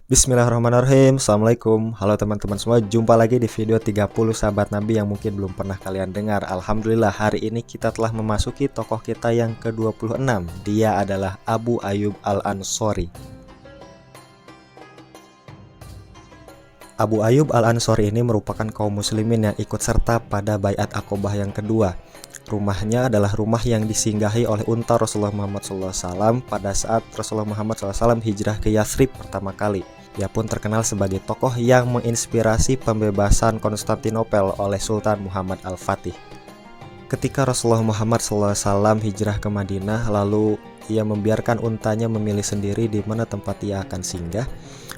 Bismillahirrahmanirrahim. Assalamualaikum. Halo teman-teman semua, jumpa lagi di video 30 sahabat Nabi yang mungkin belum pernah kalian dengar. Alhamdulillah, hari ini kita telah memasuki tokoh kita yang ke-26. Dia adalah Abu Ayyub Al-Ansori. Abu Ayyub Al-Ansori ini merupakan kaum muslimin yang ikut serta pada Baiat Aqobah yang kedua. Rumahnya adalah rumah yang disinggahi oleh unta Rasulullah Muhammad SAW pada saat Rasulullah Muhammad SAW hijrah ke Yathrib pertama kali. Ia pun terkenal sebagai tokoh yang menginspirasi pembebasan Konstantinopel oleh Sultan Muhammad Al-Fatih. Ketika Rasulullah Muhammad SAW hijrah ke Madinah, lalu ia membiarkan untanya memilih sendiri di mana tempat ia akan singgah,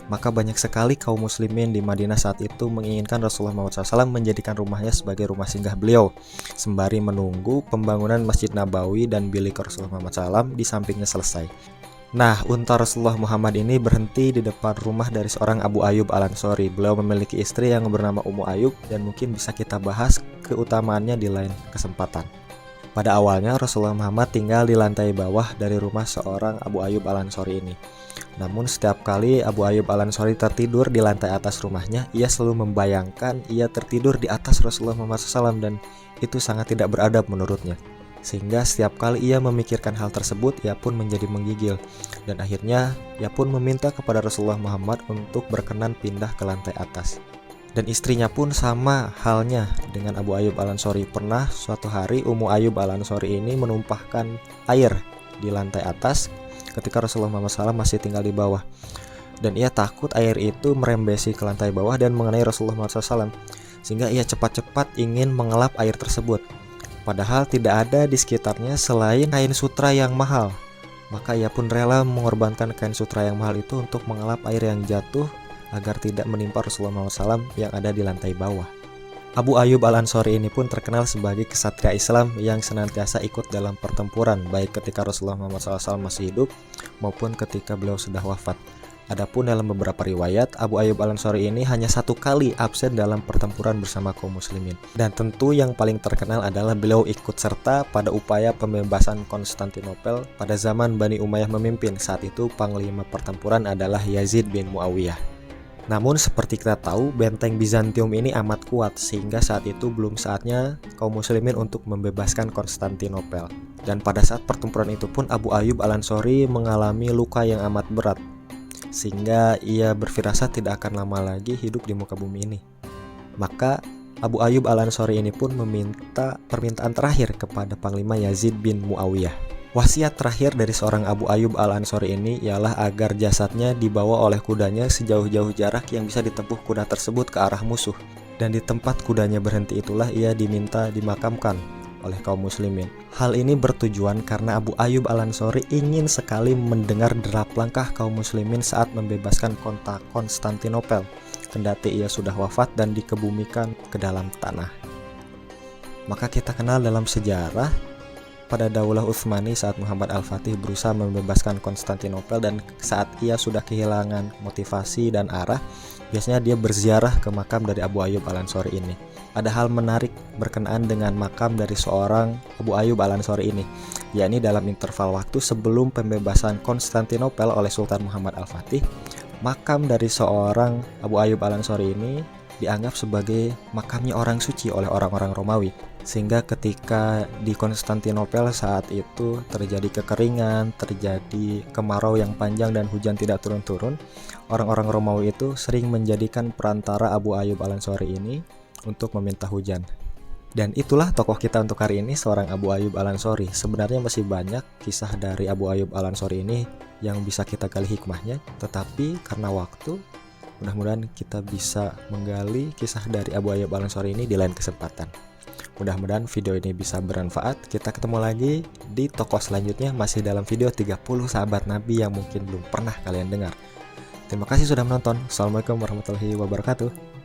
maka banyak sekali kaum muslimin di Madinah saat itu menginginkan Rasulullah Muhammad SAW menjadikan rumahnya sebagai rumah singgah beliau, sembari menunggu pembangunan Masjid Nabawi dan bilik Rasulullah Muhammad SAW di sampingnya selesai. Nah, unta Rasulullah Muhammad ini berhenti di depan rumah dari seorang Abu Ayyub Al-Ansori. Beliau memiliki istri yang bernama Ummu Ayyub dan mungkin bisa kita bahas keutamaannya di lain kesempatan. Pada awalnya Rasulullah Muhammad tinggal di lantai bawah dari rumah seorang Abu Ayyub Al-Ansori ini. Namun setiap kali Abu Ayyub Al-Ansori tertidur di lantai atas rumahnya, ia selalu membayangkan ia tertidur di atas Rasulullah Muhammad SAW dan itu sangat tidak beradab menurutnya. Sehingga setiap kali ia memikirkan hal tersebut, ia pun menjadi menggigil. Dan akhirnya ia pun meminta kepada Rasulullah Muhammad untuk berkenan pindah ke lantai atas. Dan istrinya pun sama halnya dengan Abu Ayyub Al-Ansori. Pernah suatu hari Ummu Ayyub Al-Ansori ini menumpahkan air di lantai atas ketika Rasulullah Muhammad SAW masih tinggal di bawah. Dan ia takut air itu merembesi ke lantai bawah dan mengenai Rasulullah Muhammad SAW, sehingga ia cepat-cepat ingin mengelap air tersebut. Padahal tidak ada di sekitarnya selain kain sutra yang mahal. Maka ia pun rela mengorbankan kain sutra yang mahal itu untuk mengelap air yang jatuh agar tidak menimpa Rasulullah Muhammad SAW yang ada di lantai bawah. Abu Ayyub Al-Ansori ini pun terkenal sebagai kesatria Islam yang senantiasa ikut dalam pertempuran, baik ketika Rasulullah Muhammad SAW masih hidup maupun ketika beliau sudah wafat. Adapun dalam beberapa riwayat, Abu Ayyub Al-Ansori ini hanya satu kali absen dalam pertempuran bersama kaum muslimin. Dan tentu yang paling terkenal adalah beliau ikut serta pada upaya pembebasan Konstantinopel pada zaman Bani Umayyah memimpin. Saat itu panglima pertempuran adalah Yazid bin Muawiyah. Namun seperti kita tahu, benteng Bizantium ini amat kuat sehingga saat itu belum saatnya kaum muslimin untuk membebaskan Konstantinopel. Dan pada saat pertempuran itu pun Abu Ayyub Al-Ansori mengalami luka yang amat berat, sehingga ia berfirasat tidak akan lama lagi hidup di muka bumi ini. Maka Abu Ayyub Al-Ansori ini pun meminta permintaan terakhir kepada Panglima Yazid bin Muawiyah. Wasiat terakhir dari seorang Abu Ayyub Al-Ansori ini ialah agar jasadnya dibawa oleh kudanya sejauh-jauh jarak yang bisa ditempuh kuda tersebut ke arah musuh. Dan di tempat kudanya berhenti itulah ia diminta dimakamkan oleh kaum muslimin. Hal ini bertujuan karena Abu Ayyub Al-Ansori ingin sekali mendengar derap langkah kaum muslimin saat membebaskan kota Konstantinopel, kendati ia sudah wafat dan dikebumikan ke dalam tanah. Maka kita kenal dalam sejarah pada Daulah Utsmani saat Muhammad Al-Fatih berusaha membebaskan Konstantinopel dan saat ia sudah kehilangan motivasi dan arah, biasanya dia berziarah ke makam dari Abu Ayyub Al-Ansori ini. Ada hal menarik berkenaan dengan makam dari seorang Abu Ayyub Al-Ansori ini, yakni dalam interval waktu sebelum pembebasan Konstantinopel oleh Sultan Muhammad Al-Fatih, makam dari seorang Abu Ayyub Al-Ansori ini dianggap sebagai makamnya orang suci oleh orang-orang Romawi. Sehingga ketika di Konstantinopel saat itu terjadi kekeringan, terjadi kemarau yang panjang dan hujan tidak turun-turun, orang-orang Romawi itu sering menjadikan perantara Abu Ayyub Al-Ansori ini untuk meminta hujan. Dan itulah tokoh kita untuk hari ini, seorang Abu Ayyub Al-Ansori. Sebenarnya masih banyak kisah dari Abu Ayyub Al-Ansori ini yang bisa kita gali hikmahnya, tetapi karena waktu, mudah-mudahan kita bisa menggali kisah dari Abu Ayyub Al-Ansori ini di lain kesempatan. Mudah-mudahan video ini bisa bermanfaat. Kita ketemu lagi di tokoh selanjutnya, masih dalam video 30 sahabat Nabi yang mungkin belum pernah kalian dengar. Terima kasih sudah menonton. Assalamualaikum warahmatullahi wabarakatuh.